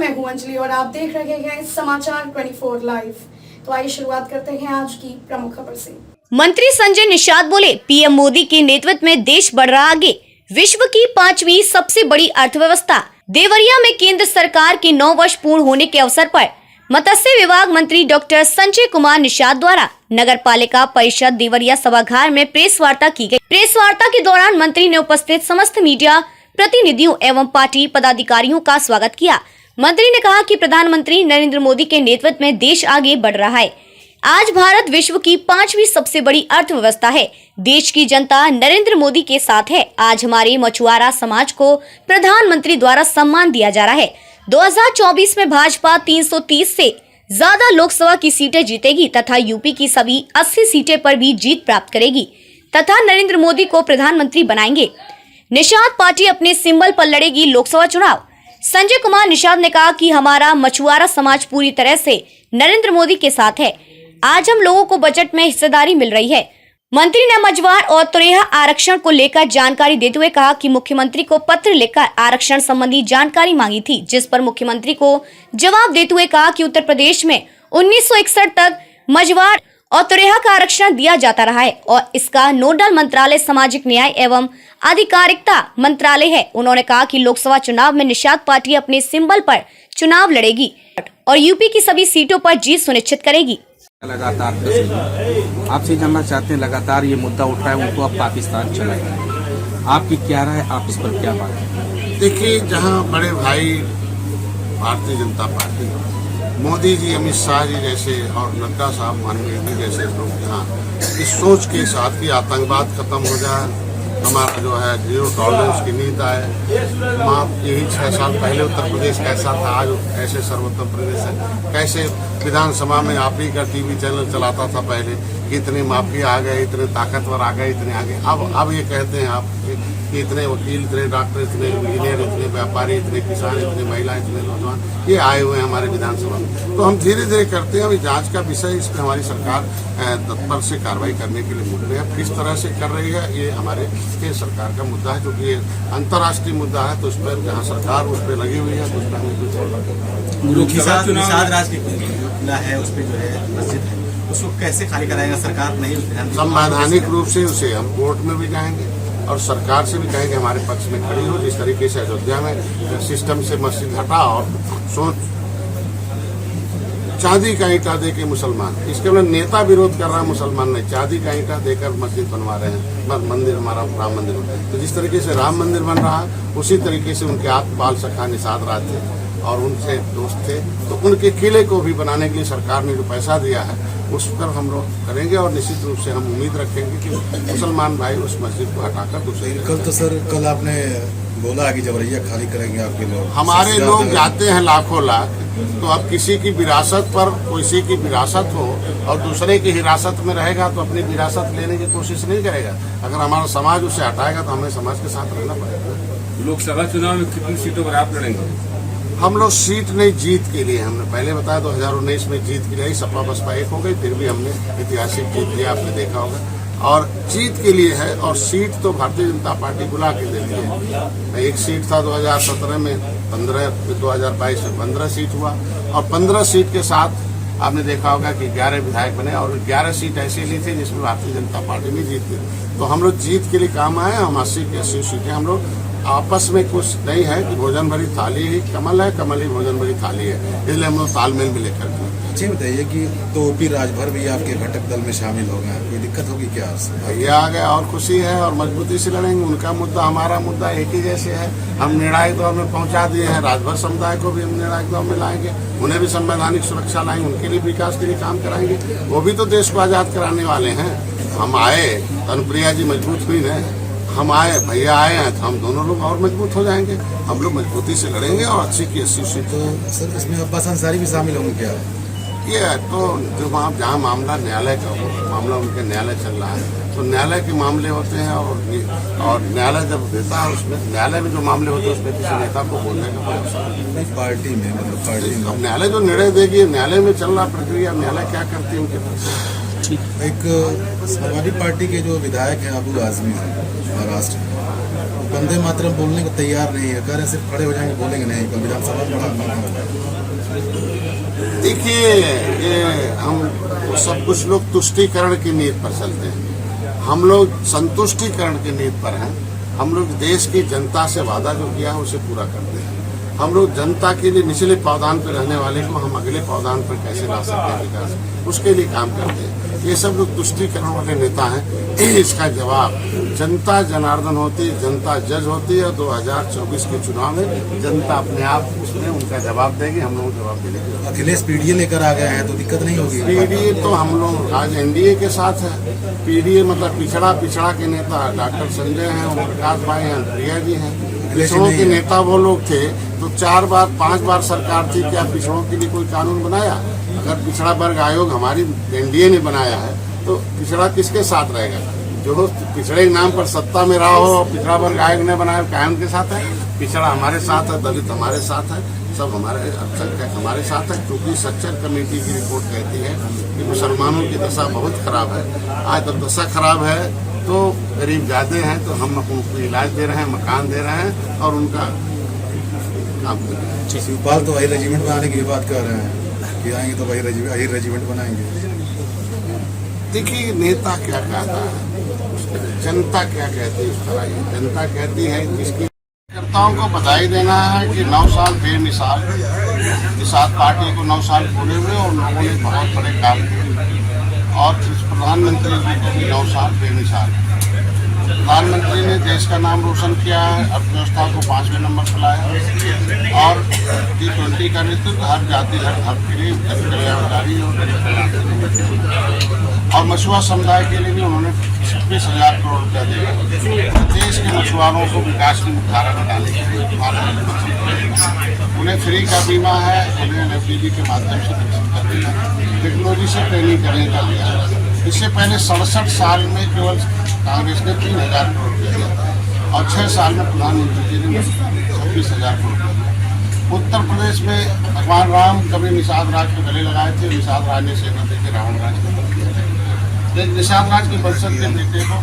मैं हूं अंजलि और आप देख रहे हैं समाचार 24 लाइव। तो आइए शुरुआत करते हैं आज की प्रमुख खबर से। मंत्री संजय निषाद बोले, पीएम मोदी के नेतृत्व में देश बढ़ रहा आगे। विश्व की 5वीं सबसे बड़ी अर्थव्यवस्था। देवरिया में केंद्र सरकार के 9 वर्ष पूर्ण होने के अवसर पर मत्स्य विभाग मंत्री डॉक्टर संजय कुमार निषाद द्वारा नगर पालिका परिषद देवरिया सभागार में प्रेस वार्ता की गई। प्रेस वार्ता के दौरान मंत्री ने उपस्थित समस्त मीडिया प्रतिनिधियों एवं पार्टी पदाधिकारियों का स्वागत किया। मंत्री ने कहा कि प्रधानमंत्री नरेंद्र मोदी के नेतृत्व में देश आगे बढ़ रहा है। आज भारत विश्व की 5वीं सबसे बड़ी अर्थव्यवस्था है। देश की जनता नरेंद्र मोदी के साथ है। आज हमारे मछुआरा समाज को प्रधानमंत्री द्वारा सम्मान दिया जा रहा है। 2024 में भाजपा 330 से ज्यादा लोकसभा की सीटें जीतेगी तथा यूपी की सभी 80 सीटें पर भी जीत प्राप्त करेगी तथा नरेंद्र मोदी को प्रधानमंत्री बनाएंगे। निषाद पार्टी अपने सिंबल पर लड़ेगी लोकसभा चुनाव। संजय कुमार निषाद ने कहा कि हमारा मछुआरा समाज पूरी तरह से नरेंद्र मोदी के साथ है। आज हम लोगों को बजट में हिस्सेदारी मिल रही है। मंत्री ने मझवार और तुरेहा आरक्षण को लेकर जानकारी देते हुए कहा कि मुख्यमंत्री को पत्र लिखकर आरक्षण संबंधी जानकारी मांगी थी, जिस पर मुख्यमंत्री को जवाब देते हुए कहा कि उत्तर प्रदेश में 1961 तक मझवार और तुरेहा का आरक्षण दिया जाता रहा है और इसका नोडल मंत्रालय सामाजिक न्याय एवं आधिकारिकता मंत्रालय है। उन्होंने कहा कि लोकसभा चुनाव में निषाद पार्टी अपने सिंबल पर चुनाव लड़ेगी और यूपी की सभी सीटों पर जीत सुनिश्चित करेगी। लगातार आपसे जानना चाहते हैं, लगातार ये मुद्दा उठ रहा है, उनको अब पाकिस्तान चला गया, आपकी क्या राय, आप इस पर क्या बात है? देखिए, जहां बड़े भाई भारतीय जनता पार्टी, मोदी जी, अमित शाह जी जैसे और नड्डा साहब, माननीय जी जैसे लोग यहाँ इस सोच के साथ कि आतंकवाद खत्म हो जाए, हमारा जो है जीरो टॉलरेंस की नीति आए। यही 6 साल पहले उत्तर प्रदेश कैसा था, आज कैसे सर्वोत्तम प्रदेश है। कैसे विधानसभा में आप ही का टीवी चैनल चलाता था पहले कि इतने माफिया आ गए, इतने ताकतवर आ गए, इतने आगे। अब ये कहते हैं आप कि इतने वकील, इतने डॉक्टर, इतने इंजीनियर, इतने व्यापारी, इतने किसान, इतने महिला, इतने नौजवान ये आए हुए हैं हमारे विधानसभा में। तो हम धीरे धीरे करते हैं। अभी जांच का विषय, इस पर हमारी सरकार तत्पर से कार्रवाई करने के लिए मुड़ रही है। किस तरह से कर रही है ये हमारे सरकार का मुद्दा है, क्योंकि ये अंतर्राष्ट्रीय मुद्दा है। तो उस पर जहाँ सरकार उस पर लगी हुई है तो उस पर हमें निषाद राज की है, उस पर जो है मस्जिद है, उसको कैसे खाली कराएगा सरकार? नहीं, संवैधानिक रूप से उसे हम कोर्ट में भी जाएंगे और सरकार से भी कहेंगे हमारे पक्ष में खड़ी हो। जिस तरीके से अयोध्या में सिस्टम से मस्जिद हटा और सोच चांदी का ईंटा दे के मुसलमान, इसके मतलब नेता विरोध कर रहा है, मुसलमान नहीं, चांदी का ईंटा देकर मस्जिद बनवा रहे हैं, मंदिर, हमारा राम मंदिर। तो जिस तरीके से राम मंदिर बन रहा है उसी तरीके से उनके आत्मपाल सखा निषाद राज थे और उनसे दोस्त थे, तो उनके किले को भी बनाने के लिए सरकार ने जो पैसा दिया है उस पर हम लोग करेंगे और निश्चित रूप से हम उम्मीद रखेंगे कि मुसलमान भाई उस मस्जिद को हटाकर दूसरे। कल आपने बोला कि जबरैया खाली करेंगे आपके लोग, हमारे लोग जाते हैं लाखों लाख। तो अब किसी की विरासत पर किसी की विरासत हो और दूसरे की हिरासत में रहेगा तो अपनी विरासत लेने की कोशिश नहीं करेगा। अगर हमारा समाज उसे हटाएगा तो हमें समाज के साथ रहना पड़ेगा। लोकसभा चुनाव में कितनी सीटों पर आप लड़ेंगे? हम लोग सीट नहीं, जीत के लिए। हमने पहले बताया 2019 में जीत के लिए सपा बसपा एक हो गई, फिर भी हमने ऐतिहासिक जीत लिया, आपने देखा होगा। और जीत के लिए है और सीट तो भारतीय जनता पार्टी बुला के देती है। एक सीट था 2017 में, 2022 में 15 सीट हुआ और 15 सीट के साथ आपने देखा होगा कि 11 विधायक बने और 11 सीट ऐसी ली थी जिसमें भारतीय जनता पार्टी ने जीत ली। तो हम लोग जीत के लिए काम आए। हम 80 की 80 सीटें हम लोग आपस में कुछ नहीं है कि भोजन भरी थाली ही कमल है, कमल ही भोजन भरी थाली है, इसलिए हम लोग तालमेल में लेकर के। जी बताइए कि तो ओपी राजभर भी आपके घटक दल में शामिल हो गए, कोई दिक्कत होगी क्या? भैया आ गया और खुशी है और मजबूती से लड़ेंगे। उनका मुद्दा हमारा मुद्दा एक ही जैसे है। हम निर्णायक दौर में पहुंचा दिए हैं, राजभर समुदाय को भी हम निर्णायक दौर में लाएंगे, उन्हें भी संवैधानिक सुरक्षा लाएंगे, उनके लिए विकास के लिए काम कराएंगे। वो भी तो देश को आजाद कराने वाले हैं। हम आए, तनुप्रिया जी मजबूत हुई न, हम आए, भैया आए हैं, तो हम दोनों लोग और मजबूत हो जाएंगे। हम लोग मजबूती से लड़ेंगे और 80 की 80 सीट। तो सर इसमें अब्बास अंसारी भी शामिल होंगे क्या? ये तो जो जहाँ मामला न्यायालय का हो, मामला उनके न्यायालय चल रहा है, तो न्यायालय के मामले होते हैं और न्यायालय जब देता है उसमें, न्यायालय में जो मामले होते हैं उसमें किसी नेता को बोलने का कोई अवसर नहीं। पार्टी में मतलब पार्टी में न्यायालय जो निर्णय देगी, न्यायालय में चल रहा प्रक्रिया, न्यायालय क्या करती है उनके पास। एक समाजवादी पार्टी के जो विधायक हैं अबू आजमी महाराष्ट्र, वंदे मातरम बोलने को तैयार नहीं है, कह रहे सिर्फ खड़े हो जाएंगे, बोलेंगे नहीं। कल विधानसभा देखिए, ये हम सब कुछ लोग तुष्टीकरण की नीति पर चलते हैं, हम लोग संतुष्टिकरण की नीति पर हैं। हम लोग देश की जनता से वादा जो किया है उसे पूरा करते हैं। हम लोग जनता के लिए निचले पावदान पर रहने वाले को हम अगले पावदान पर कैसे ला सकते हैं विकास, उसके लिए काम करते हैं। ये सब लोग तुष्टीकरण वाले नेता हैं। इसका जवाब जनता जनार्दन होती है, जनता जज होती है। 2024 के चुनाव में जनता अपने आप उसमें उनका जवाब देगी, हम लोग जवाब देंगे। अखिलेश पीडीए लेकर आ गए हैं तो दिक्कत नहीं होगी। पीडीए तो हम लोग आज एनडीए के साथ है। पीडीए मतलब पिछड़ा के नेता डॉक्टर संजय हैं, ओमप्रकाश भाई हैं, प्रिया जी हैं। पिछड़ों के नेता वो लोग थे तो 4 बार 5 बार सरकार थी, क्या पिछड़ों के लिए कोई कानून बनाया? अगर पिछड़ा वर्ग आयोग हमारी एनडीए ने बनाया है तो पिछड़ा किसके साथ रहेगा? जो पिछड़े के नाम पर सत्ता में रहा हो, पिछड़ा वर्ग आयोग ने बनाया, क्या उनके साथ है? पिछड़ा हमारे साथ है, दलित हमारे साथ है, सब हमारे अल्पसंख्यक हमारे साथ है। क्योंकि सच्चर कमेटी की रिपोर्ट कहती है कि मुसलमानों की दशा बहुत खराब है। आज जब दशा खराब है तो गरीब ज्यादा हैं, तो हम उनको इलाज दे रहे हैं, मकान दे रहे हैं और उनका काम कर रहे हैं। शिवपाल तो वही रेजिमेंट बनाने की बात कर रहे हैं कि आएंगे तो वही रेजिमेंट बनाएंगे। देखिए, नेता क्या कहता है, जनता क्या कहती है, इस तरह ही जनता कहती है। जिसकी कार्यकर्ताओं को बधाई देना है कि 9 साल बेमिसाल निषाद पार्टी को 9 साल पूरे हुए और लोगों ने बहुत बड़े काम किए। और प्रधानमंत्री जी को भी 9 साल बेमिसाल। प्रधानमंत्री ने देश का नाम रोशन किया है, अर्थव्यवस्था को 5वें नंबर पर लाया और G20 का नेतृत्व हर जाति हर धर्म के लिए कल्याणकारी और मछुआ समुदाय के लिए भी उन्होंने 26,000 करोड़ रुपया दिया। देश के मछुआरों को विकास की मुख्यधारा बनाने के लिए उन्हें फ्री का बीमा है, उन्हें एनएफडीबी के माध्यम से विकसित कर दिया, टेक्नोलॉजी से ट्रेनिंग करने का दिया। इससे पहले 67 साल में केवल कांग्रेस ने 3,000 करोड़ रुपया दिया था और 6 साल में प्रधानमंत्री जी ने 26,000 करोड़ रुपया दिया। उत्तर प्रदेश में भगवान राम कभी निषाद राज को गले लगाए थे, निषाद राज ने सेना देकर रावण राज को बदल दिया था। लेकिन निषाद राज के वंशज के बेटे को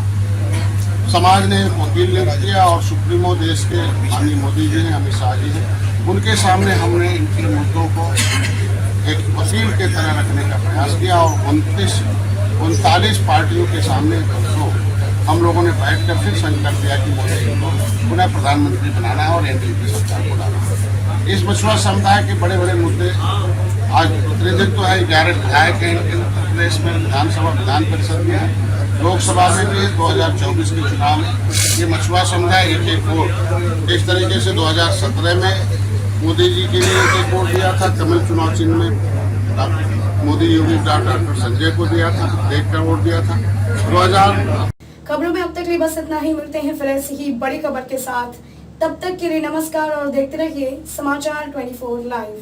समाज ने वकील नियुक्त किया और सुप्रीमो देश के माननीय मोदी जी हैं, अमित शाह जी हैं, उनके सामने हमने इनके मुद्दों को एक वकील के तरह रखने का प्रयास किया और 39 पार्टियों के सामने हम लोगों ने बैठ कर फिर संकल्प लिया कि मोदी जी को पुनः प्रधानमंत्री बनाना है और एनडीए की सरकार को लाना है। इस मछुआ समुदाय के बड़े बड़े मुद्दे आज प्रतिनिधित्व है 11 विधायक हैं उत्तर प्रदेश में, विधानसभा विधान परिषद में है, लोकसभा में भी 2024 के चुनाव में ये मछुआ समुदाय एक वोट। इस तरीके से 2017 में मोदी जी के लिए एक वोट दिया था, कमल चुनाव चिन्ह में मोदी योगी डॉक्टर संजय को दिया था, देख कर वोट दिया था। 2000 खबरों में अब तक लिए बस इतना ही। मिलते हैं फिर ऐसी ही बड़ी खबर के साथ, तब तक के लिए नमस्कार और देखते रहिए समाचार 24 लाइव।